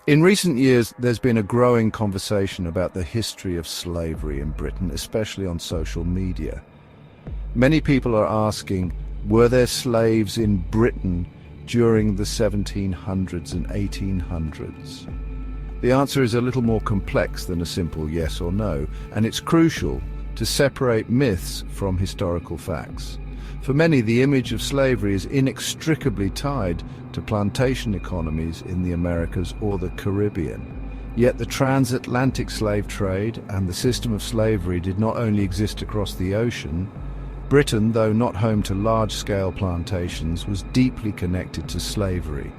In recent years, there's been a growing conversation about the history of slavery in Britain, especially on social media. Many people are asking, were there slaves in Britain during the 1700s and 1800s? The answer is a little more complex than a simple yes or no, and it's crucial to separate myths from historical facts. For many, the image of slavery is inextricably tied to plantation economies in the Americas or the Caribbean. Yet the transatlantic slave trade and the system of slavery did not only exist across the ocean. Britain, though not home to large-scale plantations, was deeply connected to slavery,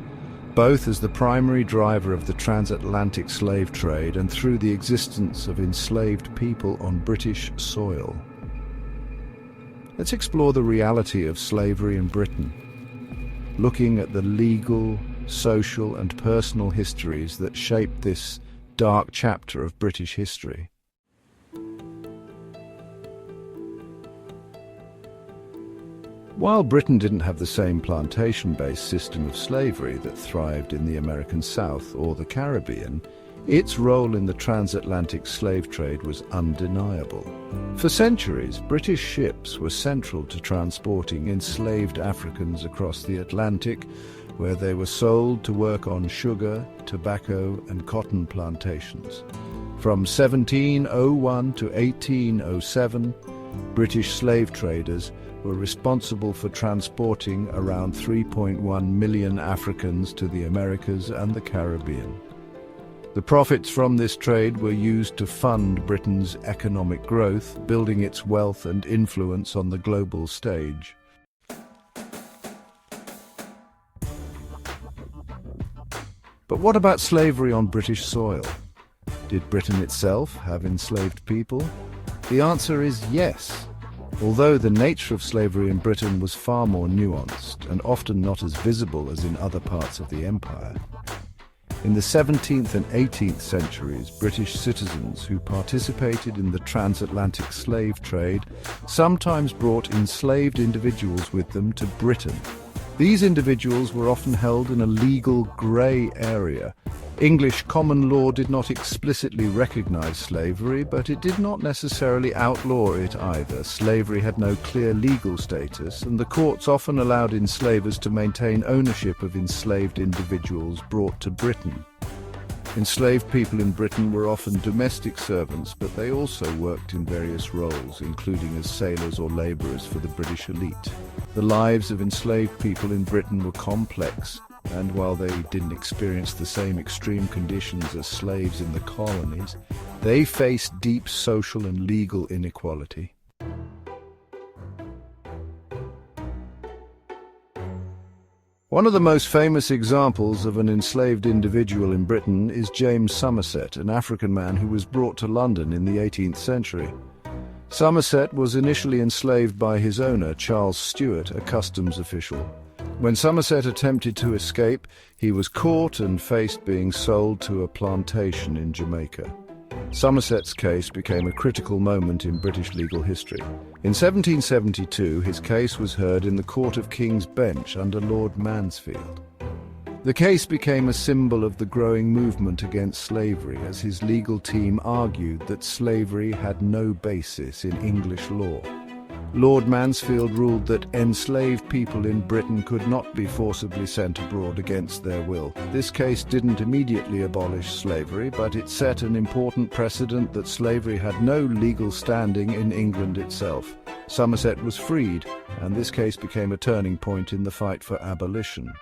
both as the primary driver of the transatlantic slave trade and through the existence of enslaved people on British soil. Let's explore the reality of slavery in Britain, looking at the legal, social, and personal histories that shaped this dark chapter of British history. While Britain didn't have the same plantation-based system of slavery that thrived in the American South or the Caribbean, its role in the transatlantic slave trade was undeniable. For centuries, British ships were central to transporting enslaved Africans across the Atlantic, where they were sold to work on sugar, tobacco, and cotton plantations. From 1701 to 1807, British slave traders were responsible for transporting around 3.1 million Africans to the Americas and the Caribbean. The profits from this trade were used to fund Britain's economic growth, building its wealth and influence on the global stage. But what about slavery on British soil? Did Britain itself have enslaved people? The answer is yes. Although the nature of slavery in Britain was far more nuanced and often not as visible as in other parts of the empire. In the 17th and 18th centuries, British citizens who participated in the transatlantic slave trade sometimes brought enslaved individuals with them to Britain. These individuals were often held in a legal grey area. English common law did not explicitly recognize slavery, but it did not necessarily outlaw it either. Slavery had no clear legal status, and the courts often allowed enslavers to maintain ownership of enslaved individuals brought to Britain. Enslaved people in Britain were often domestic servants, but they also worked in various roles, including as sailors or labourers for the British elite. The lives of enslaved people in Britain were complex, and while they didn't experience the same extreme conditions as slaves in the colonies, they faced deep social and legal inequality. One of the most famous examples of an enslaved individual in Britain is James Somerset, an African man who was brought to London in the 18th century. Somerset was initially enslaved by his owner, Charles Stewart, a customs official. When Somerset attempted to escape, he was caught and faced being sold to a plantation in Jamaica. Somerset's case became a critical moment in British legal history. In 1772, his case was heard in the Court of King's Bench under Lord Mansfield. The case became a symbol of the growing movement against slavery, as his legal team argued that slavery had no basis in English law. Lord Mansfield ruled that enslaved people in Britain could not be forcibly sent abroad against their will. This case didn't immediately abolish slavery, but it set an important precedent that slavery had no legal standing in England itself. Somerset was freed, and this case became a turning point in the fight for abolition.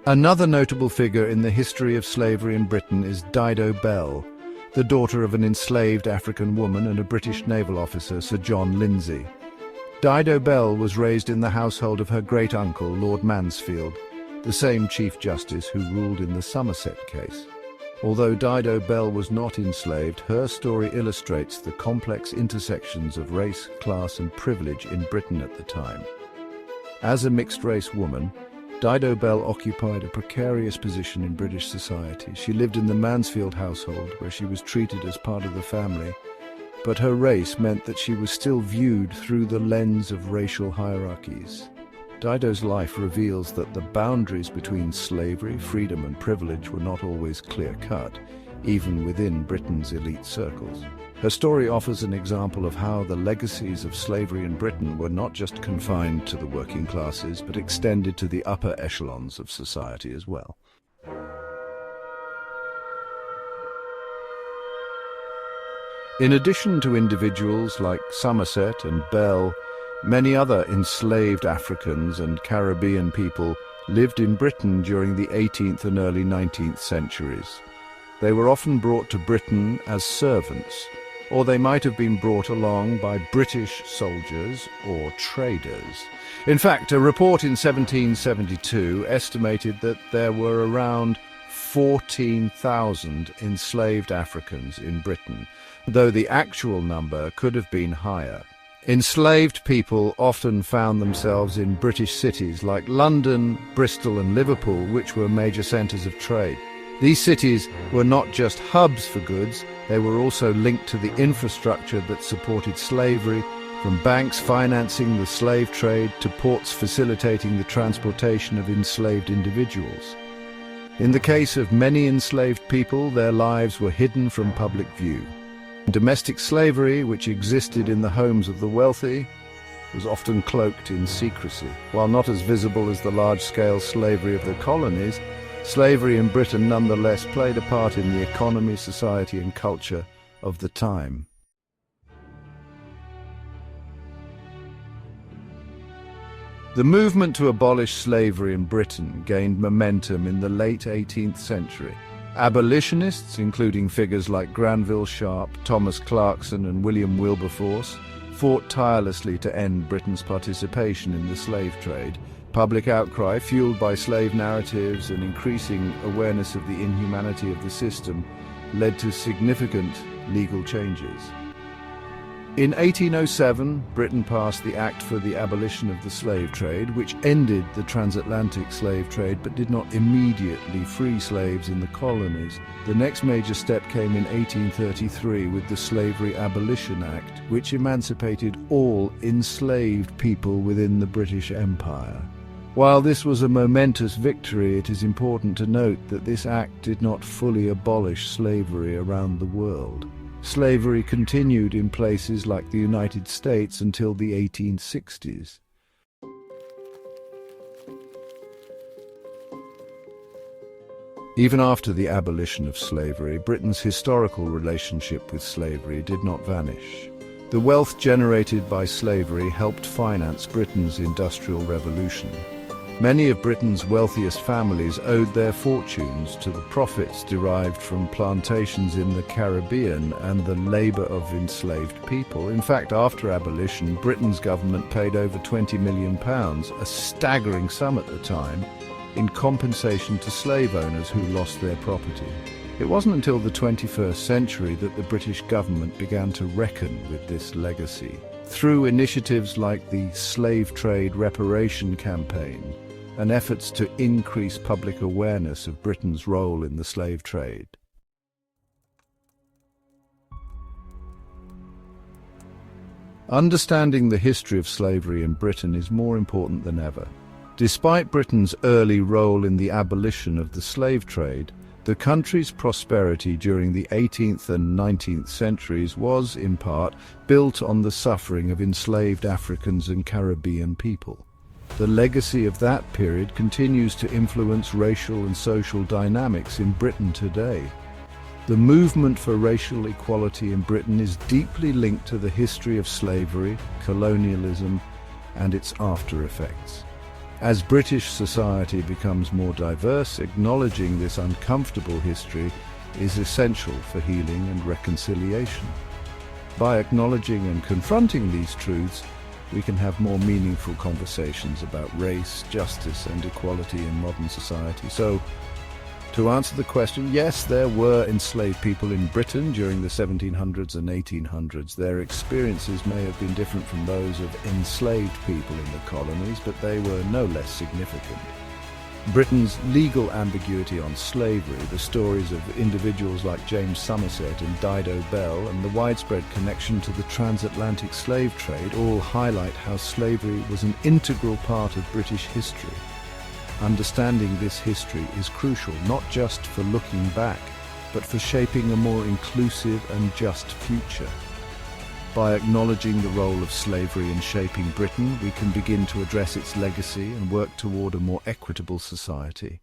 Another notable figure in the history of slavery in Britain is Dido Bell, the daughter of an enslaved African woman and a British naval officer, Sir John Lindsay. Dido Bell was raised in the household of her great-uncle, Lord Mansfield, the same Chief Justice who ruled in the Somerset case. Although Dido Bell was not enslaved, her story illustrates the complex intersections of race, class, and privilege in Britain at the time. As a mixed-race woman, Dido Bell occupied a precarious position in British society. She lived in the Mansfield household, where she was treated as part of the family, but her race meant that she was still viewed through the lens of racial hierarchies. Dido's life reveals that the boundaries between slavery, freedom and privilege were not always clear-cut, even within Britain's elite circles. Her story offers an example of how the legacies of slavery in Britain were not just confined to the working classes, but extended to the upper echelons of society as well. In addition to individuals like Somerset and Bell, many other enslaved Africans and Caribbean people lived in Britain during the 18th and early 19th centuries. They were often brought to Britain as servants, or they might have been brought along by British soldiers or traders. In fact, a report in 1772 estimated that there were around 14,000 enslaved Africans in Britain, though the actual number could have been higher. Enslaved people often found themselves in British cities like London, Bristol and Liverpool, which were major centres of trade. These cities were not just hubs for goods, they were also linked to the infrastructure that supported slavery, from banks financing the slave trade to ports facilitating the transportation of enslaved individuals. In the case of many enslaved people, their lives were hidden from public view. Domestic slavery, which existed in the homes of the wealthy, was often cloaked in secrecy. While not as visible as the large-scale slavery of the colonies, slavery in Britain nonetheless played a part in the economy, society and culture of the time. The movement to abolish slavery in Britain gained momentum in the late 18th century. Abolitionists, including figures like Granville Sharp, Thomas Clarkson and William Wilberforce, fought tirelessly to end Britain's participation in the slave trade. Public outcry, fueled by slave narratives and increasing awareness of the inhumanity of the system, led to significant legal changes. In 1807, Britain passed the Act for the Abolition of the Slave Trade, which ended the transatlantic slave trade but did not immediately free slaves in the colonies. The next major step came in 1833 with the Slavery Abolition Act, which emancipated all enslaved people within the British Empire. While this was a momentous victory, it is important to note that this act did not fully abolish slavery around the world. Slavery continued in places like the United States until the 1860s. Even after the abolition of slavery, Britain's historical relationship with slavery did not vanish. The wealth generated by slavery helped finance Britain's Industrial Revolution. Many of Britain's wealthiest families owed their fortunes to the profits derived from plantations in the Caribbean and the labour of enslaved people. In fact, after abolition, Britain's government paid over £20 million, a staggering sum at the time, in compensation to slave owners who lost their property. It wasn't until the 21st century that the British government began to reckon with this legacy, through initiatives like the Slave Trade Reparation Campaign, and efforts to increase public awareness of Britain's role in the slave trade. Understanding the history of slavery in Britain is more important than ever. Despite Britain's early role in the abolition of the slave trade, the country's prosperity during the 18th and 19th centuries was, in part, built on the suffering of enslaved Africans and Caribbean people. The legacy of that period continues to influence racial and social dynamics in Britain today. The movement for racial equality in Britain is deeply linked to the history of slavery, colonialism, and its after-effects. As British society becomes more diverse, acknowledging this uncomfortable history is essential for healing and reconciliation. By acknowledging and confronting these truths, we can have more meaningful conversations about race, justice, and equality in modern society. So, to answer the question, yes, there were enslaved people in Britain during the 1700s and 1800s. Their experiences may have been different from those of enslaved people in the colonies, but they were no less significant. Britain's legal ambiguity on slavery, the stories of individuals like James Somerset and Dido Bell, and the widespread connection to the transatlantic slave trade all highlight how slavery was an integral part of British history. Understanding this history is crucial not just for looking back, but for shaping a more inclusive and just future. By acknowledging the role of slavery in shaping Britain, we can begin to address its legacy and work toward a more equitable society.